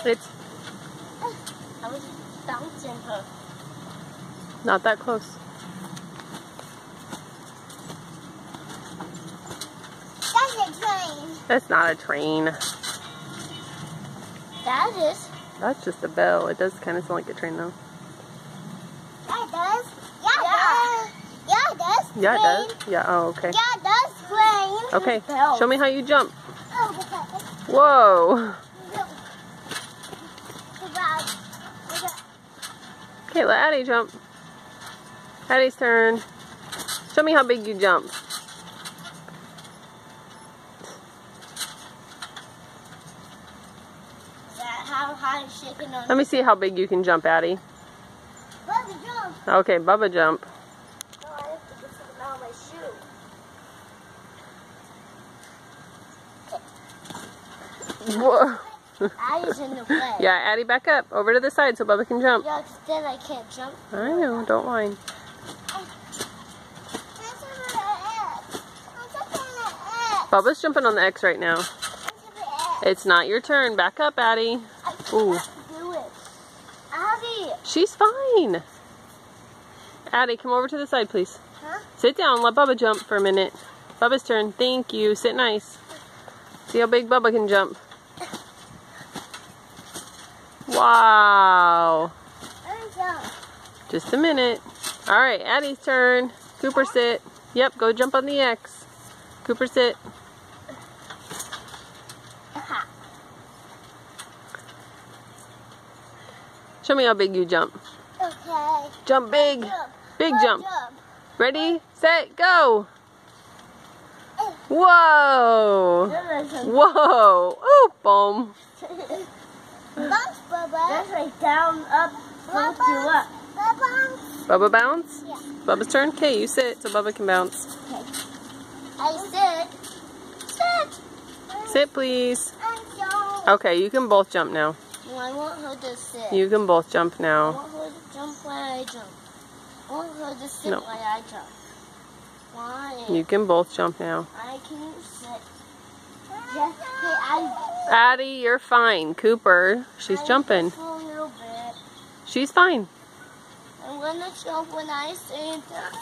It's I was bouncing her. not that close. That's a train. That's not a train. That is. That's just a bell. It does kind of sound like a train though. Yeah, it does. Yeah, it does. Yeah, it does. Yeah, oh, okay. Yeah, it does train. Okay, show me how you jump. Oh, Whoa. Okay, let Addie jump. Addie's turn. Show me how big you jump. Is that how high it's shaking on? Let me see how big you can jump, Addie. Bubba jump. Okay, Bubba jump. No, I have to get something out of my shoe. Whoa. Addie's in the way. Yeah, Addie, back up. Over to the side so Bubba can jump. Yeah, 'cause then I can't jump. I know, don't whine. Bubba's jumping on the X right now. It's not your turn. Back up, Addie. Ooh. Do it. Addie. She's fine. Addie, come over to the side, please. Huh? Sit down. Let Bubba jump for a minute. Bubba's turn. Thank you. Sit nice. See how big Bubba can jump. Wow. Just a minute. All right, Addie's turn. Cooper, sit. Yep, go jump on the X. Cooper, sit. Show me how big you jump. Okay. Jump big. Big jump. Ready, set, go. Whoa. Whoa. Ooh, boom. Bounce, Bubba. That's like down, up, bounce you up. Bubba bounce? Yeah. Bubba's turn? Okay, you sit so Bubba can bounce. Okay. I sit. Sit. Sit, please. I don't. Okay, you can both jump now. No, I want her to sit. You can both jump I now. want her to jump while I jump. I want her to sit No. while I jump. Why? You can both jump now. I can sit. Yes, okay, Addie, you're fine. Cooper, she's I jumping. just a little bit. She's fine. I'm gonna jump when I say that.